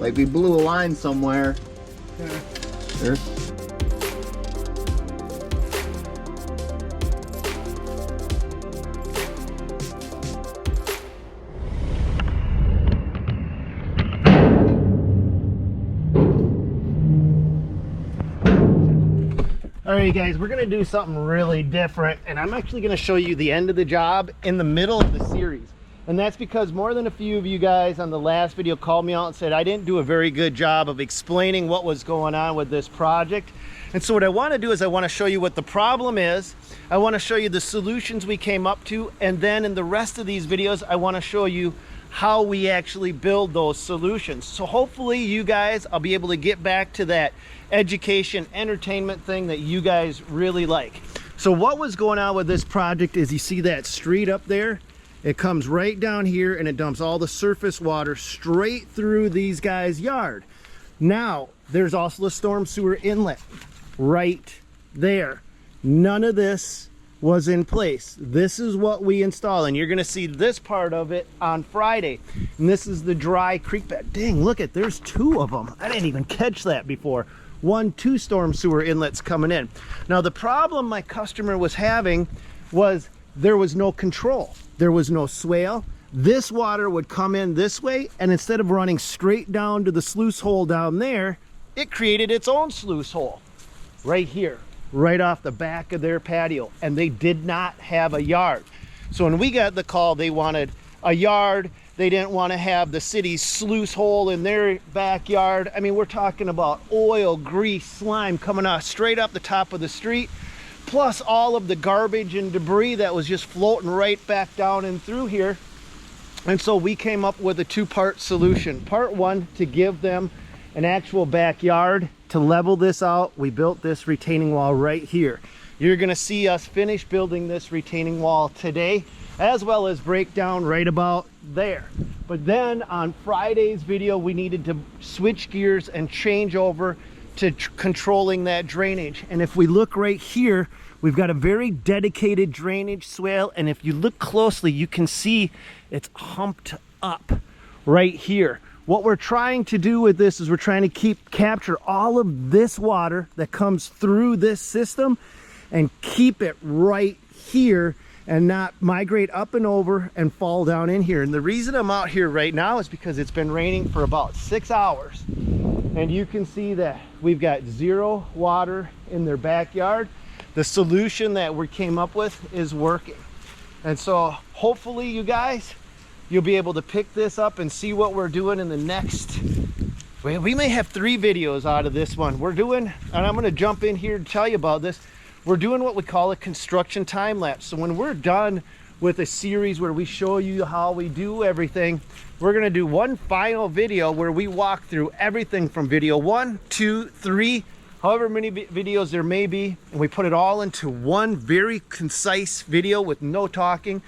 like we blew a line somewhere. There. Alright guys, we're gonna do something really different, and I'm actually gonna show you the end of the job in the middle of the series. And that's because more than a few of you guys on the last video called me out and said I didn't do a very good job of explaining what was going on with this project. And so what I want to do is I want to show you what the problem is. I want to show you the solutions we came up to, and then in the rest of these videos I want to show you how we actually build those solutions. So hopefully you guys, I'll be able to get back to that education, entertainment thing that you guys really like. So what was going on with this project is you see that street up there? It comes right down here and it dumps all the surface water straight through these guys' yard. Now, there's also a storm sewer inlet right there. None of this was in place. This is what we install, and you're gonna see this part of it on Friday. And this is the dry creek bed. Dang, look at, there's two of them. I didn't even catch that before. Two storm sewer inlets coming in. Now the problem my customer was having was there was no control. There was no swale. This water would come in this way, and instead of running straight down to the sluice hole down there, it created its own sluice hole right here, right off the back of their patio, and they did not have a yard. So when we got the call, they wanted a yard. They didn't want to have the city's sluice hole in their backyard. I mean, we're talking about oil, grease, slime coming out straight up the top of the street, plus all of the garbage and debris that was just floating right back down and through here. And so we came up with a two-part solution. Part one, to give them an actual backyard. To level this out, we built this retaining wall right here. You're gonna see us finish building this retaining wall today, as well as break down right about there. But then on Friday's video, we needed to switch gears and change over to controlling that drainage. And if we look right here, we've got a very dedicated drainage swale, and if you look closely, you can see it's humped up right here. What we're trying to do with this is we're trying to capture all of this water that comes through this system and keep it right here and not migrate up and over and fall down in here. And the reason I'm out here right now is because it's been raining for about 6 hours. And you can see that we've got zero water in their backyard. The solution that we came up with is working. And so hopefully you guys, you'll be able to pick this up and see what we're doing in the next, well, we may have 3 videos out of this one. We're doing, and I'm gonna jump in here to tell you about this, we're doing what we call a construction time lapse. So when we're done with a series where we show you how we do everything, we're gonna do one final video where we walk through everything from video 1, 2, 3, however many videos there may be, and we put it all into one very concise video with no talking.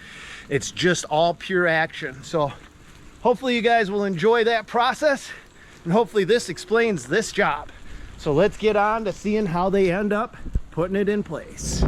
It's just all pure action. So hopefully you guys will enjoy that process, and hopefully this explains this job. So let's get on to seeing how they end up putting it in place.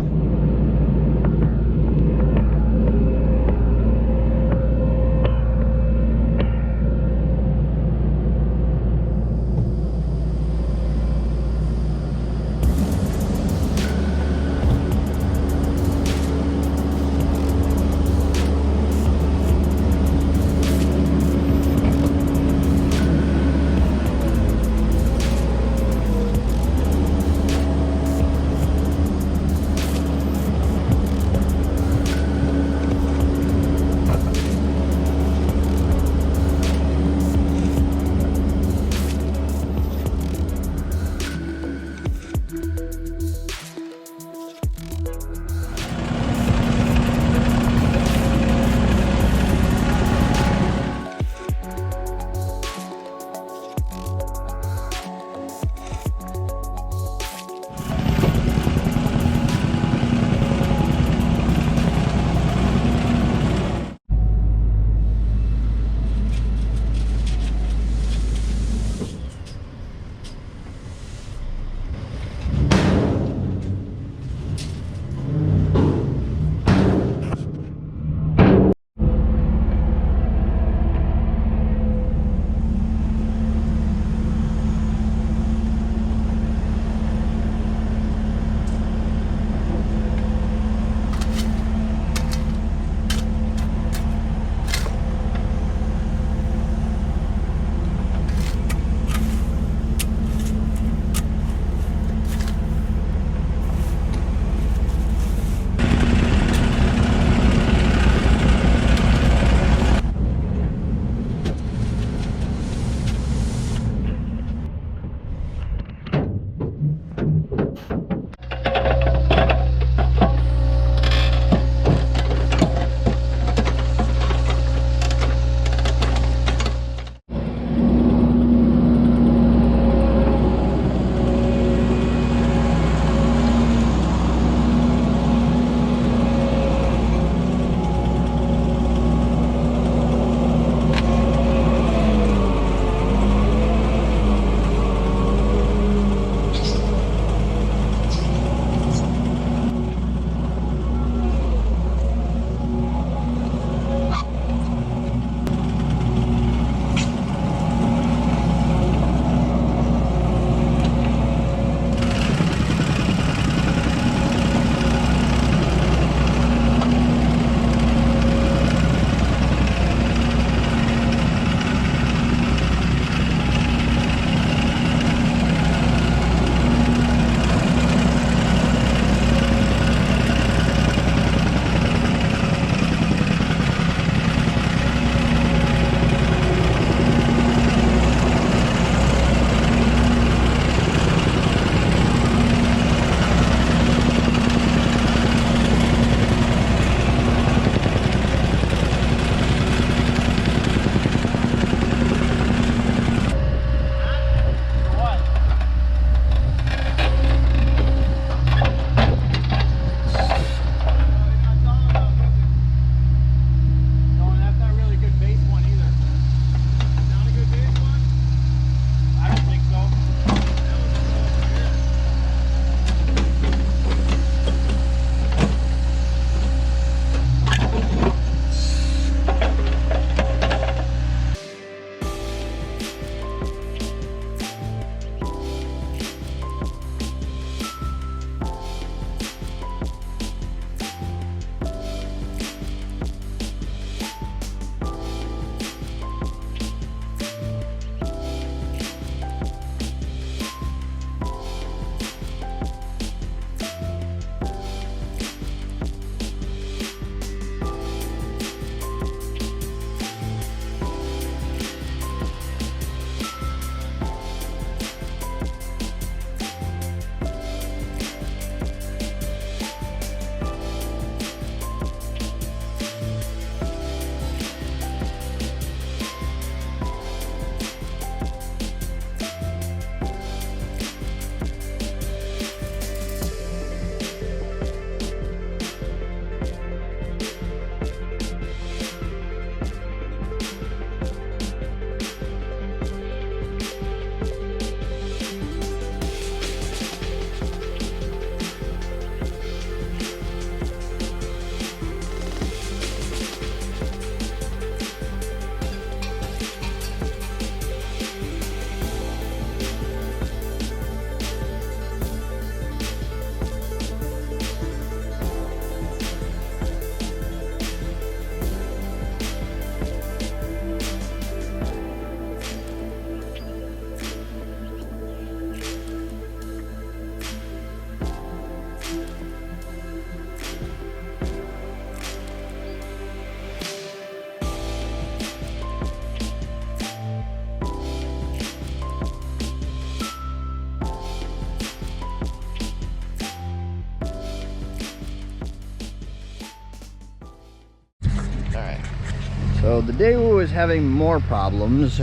the Daewoo is having more problems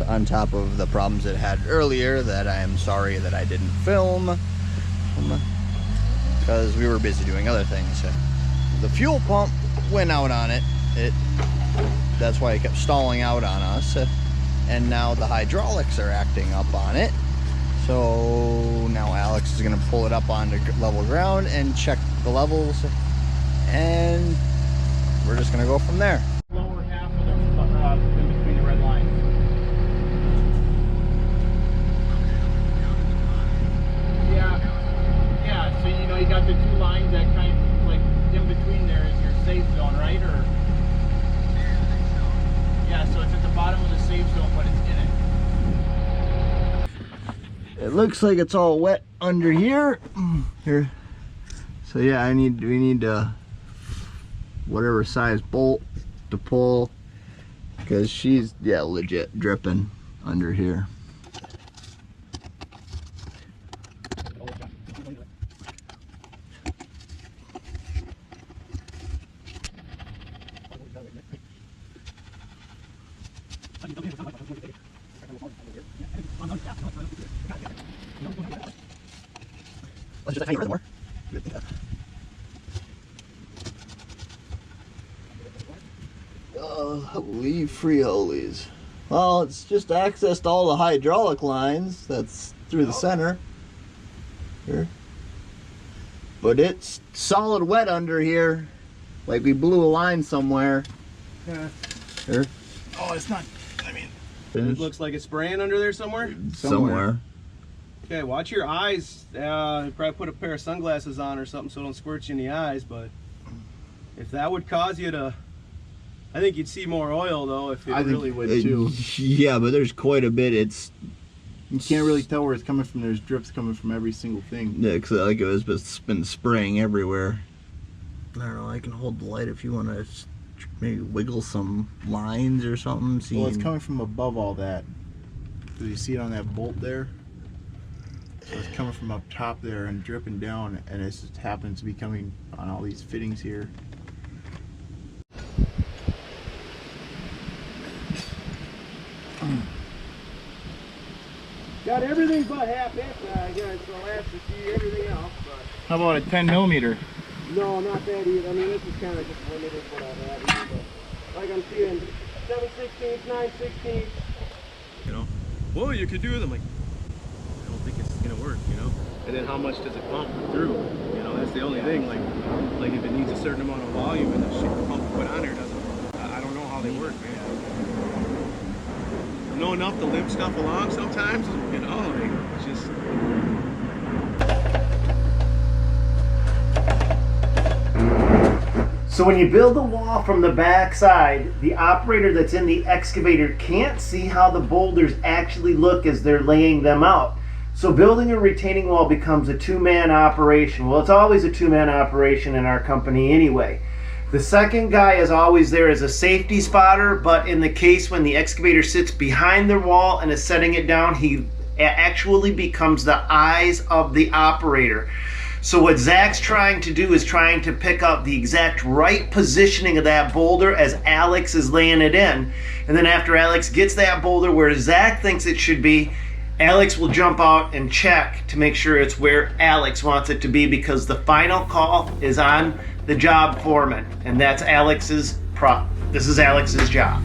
on top of the problems it had earlier that I am sorry that I didn't film because we were busy doing other things. The fuel pump went out on it. That's why it kept stalling out on us. And now the hydraulics are acting up on it. So now Alex is going to pull it up onto level ground and check the levels, and we're just going to go from there. Lower half of the in between the red lines. Yeah. So you know you got the two lines that kind of like in between there is your safe zone, right? Or yeah, so it's at the bottom of the safe zone, but it's in it. It looks like it's all wet under here. So yeah, we need whatever size bolt to pull, because she's legit dripping under here. Let's just a tiny bit more. Holy free-holies. Well, it's just accessed all the hydraulic lines. That's through the center. Here. But it's solid wet under here. Like we blew a line somewhere. Yeah. Here. Oh, it's not. I mean, it looks like it's spraying under there somewhere. Somewhere. Okay, watch your eyes. Probably put a pair of sunglasses on or something so it don't squirt you in the eyes. But if that would cause you to, I think you'd see more oil though. If it really would too. Yeah, but there's quite a bit. You can't really tell where it's coming from. There's drips coming from every single thing. Yeah, because like it's been spraying everywhere. I don't know. I can hold the light if you want to maybe wiggle some lines or something. Well, it's coming from above all that. Do you see it on that bolt there? So it's coming from up top there and dripping down, and it just happens to be coming on all these fittings here. got everything but half inch. Again, so I'll have to see everything else. But How about a 10 millimeter? no, not that either. I mean, this is kind of just limited what I have. But like I'm seeing 7/16, 9/16. You know, well, you could do it. I'm like, I don't think it's gonna work. You know. And then how much does it pump through? You know, that's the only thing. Like if it needs a certain amount of volume and the shit the pump you put on there doesn't. I don't know how they work, man. I know enough to limp stuff along sometimes. You know, like it's just. So when you build a wall from the back side, the operator that's in the excavator can't see how the boulders actually look as they're laying them out. So building a retaining wall becomes a two-man operation. Well, it's always a two-man operation in our company anyway. The second guy is always there as a safety spotter, but in the case when the excavator sits behind the wall and is setting it down, he actually becomes the eyes of the operator. So what Zach's trying to do is trying to pick up the exact right positioning of that boulder as Alex is laying it in. And then after Alex gets that boulder where Zach thinks it should be, Alex will jump out and check to make sure it's where Alex wants it to be, because the final call is on the job foreman, and that's Alex's this is Alex's job.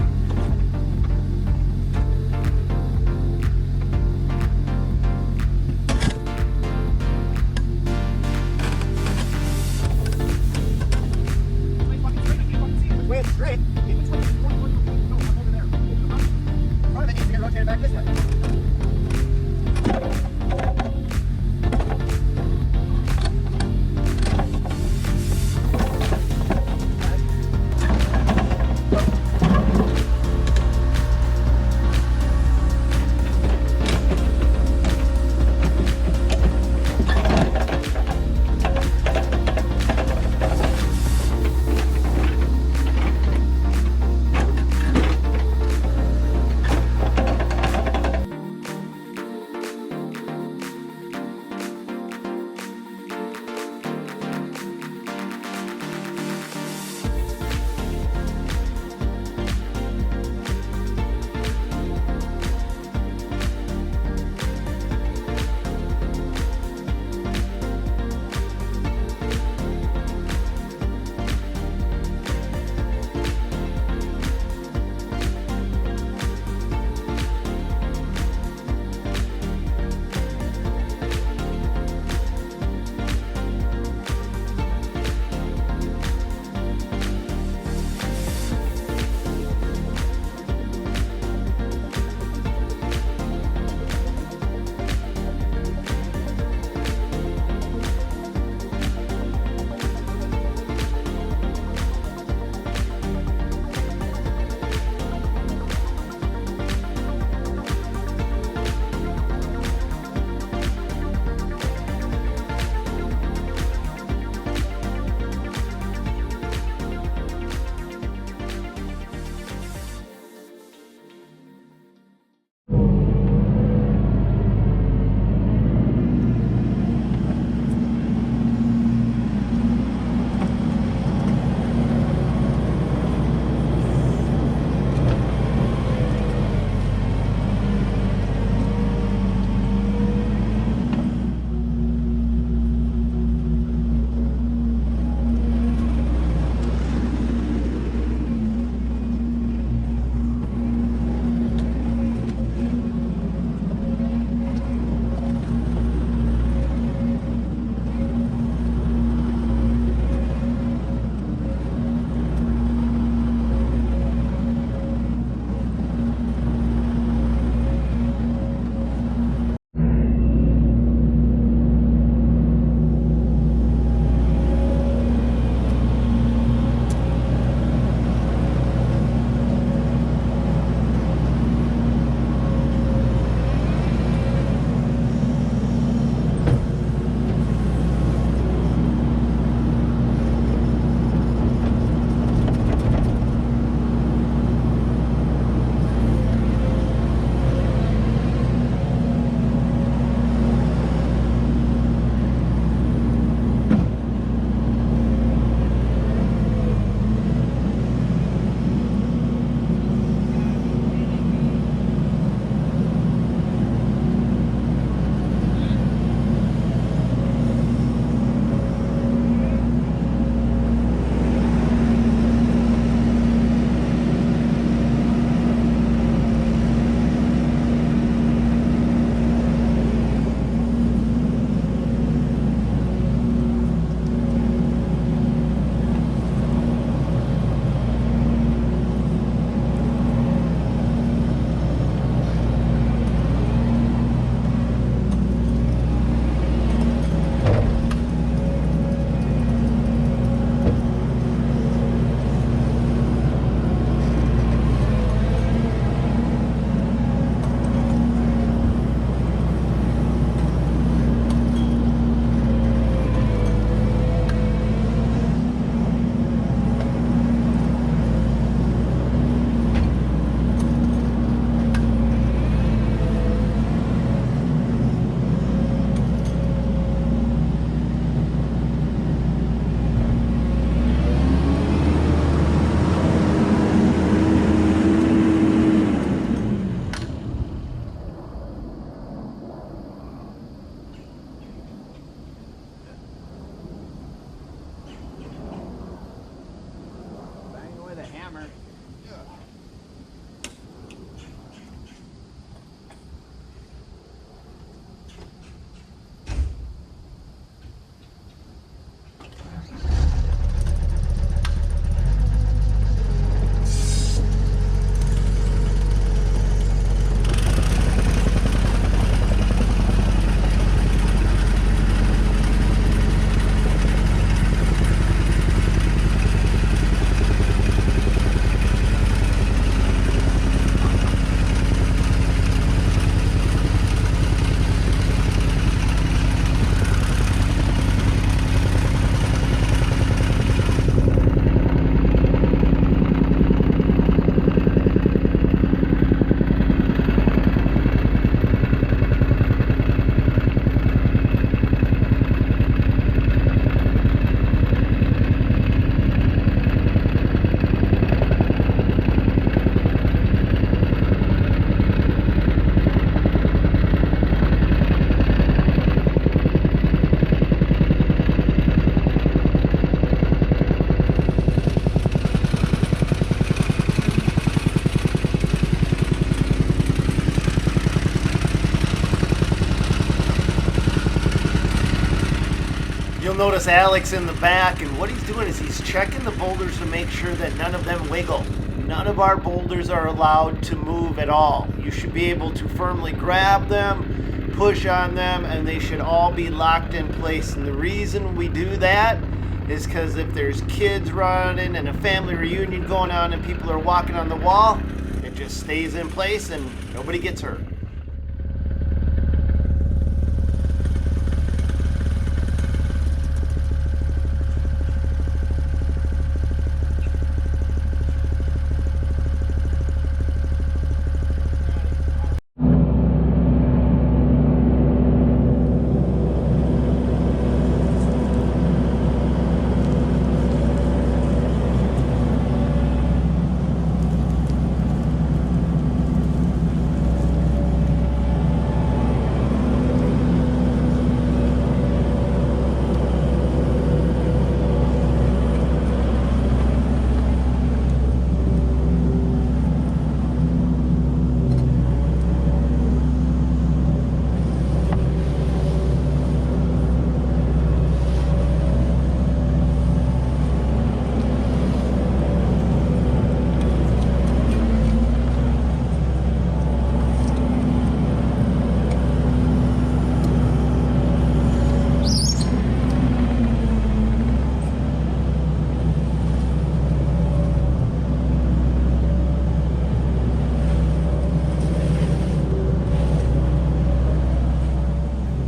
notice Alex in the back, and what he's doing is he's checking the boulders to make sure that none of them wiggle. None of our boulders are allowed to move at all. You should be able to firmly grab them, push on them, and they should all be locked in place. And the reason we do that is because if there's kids running and a family reunion going on and people are walking on the wall, it just stays in place and nobody gets hurt.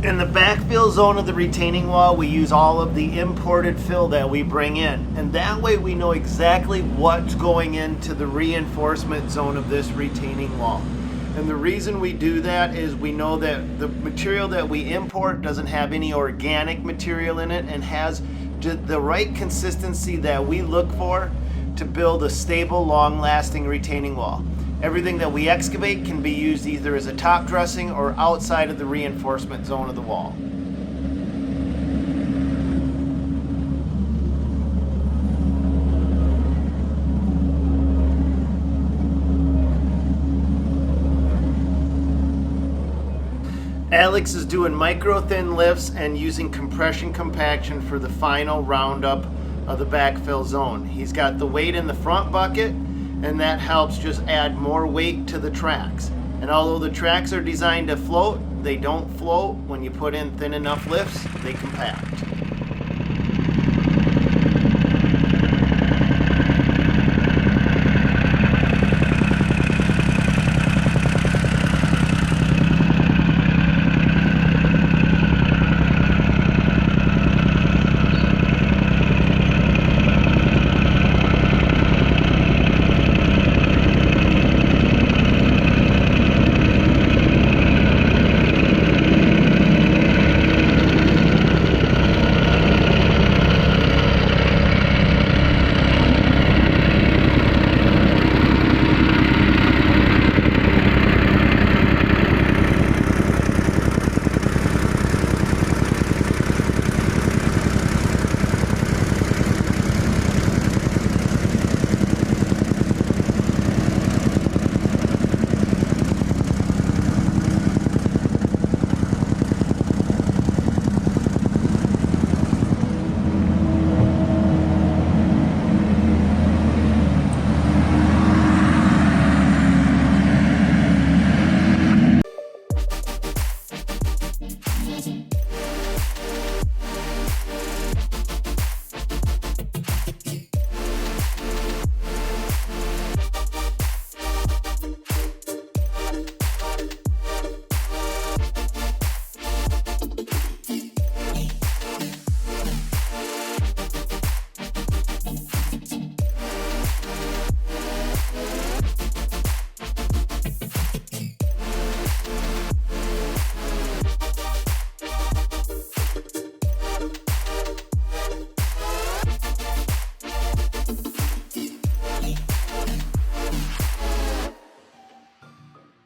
In the backfill zone of the retaining wall, we use all of the imported fill that we bring in. And that way we know exactly what's going into the reinforcement zone of this retaining wall. And the reason we do that is we know that the material that we import doesn't have any organic material in it and has the right consistency that we look for to build a stable, long-lasting retaining wall. Everything that we excavate can be used either as a top dressing or outside of the reinforcement zone of the wall. Alex is doing micro thin lifts and using compression compaction for the final roundup of the backfill zone. He's got the weight in the front bucket, and that helps just add more weight to the tracks. And although the tracks are designed to float, they don't float. When you put in thin enough lifts, they compact.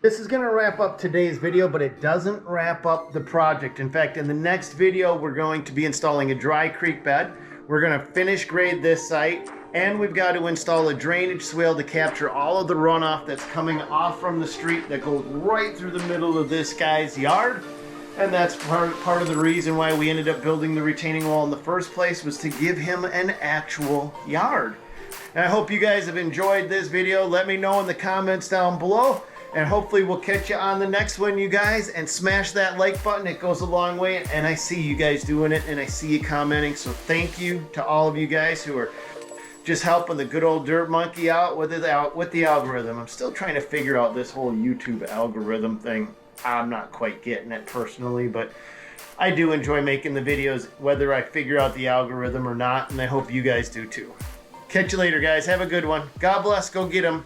This is going to wrap up today's video, but it doesn't wrap up the project. In fact, in the next video, we're going to be installing a dry creek bed. We're going to finish grade this site, and we've got to install a drainage swale to capture all of the runoff that's coming off from the street that goes right through the middle of this guy's yard. And that's part of the reason why we ended up building the retaining wall in the first place, was to give him an actual yard. And I hope you guys have enjoyed this video. Let me know in the comments down below. And hopefully we'll catch you on the next one, you guys. And smash that like button. It goes a long way. And I see you guys doing it, and I see you commenting. So thank you to all of you guys who are just helping the good old Dirt Monkey out with the algorithm. I'm still trying to figure out this whole YouTube algorithm thing. I'm not quite getting it personally, but I do enjoy making the videos, whether I figure out the algorithm or not, and I hope you guys do too. Catch you later, guys. Have a good one. God bless. Go get 'em.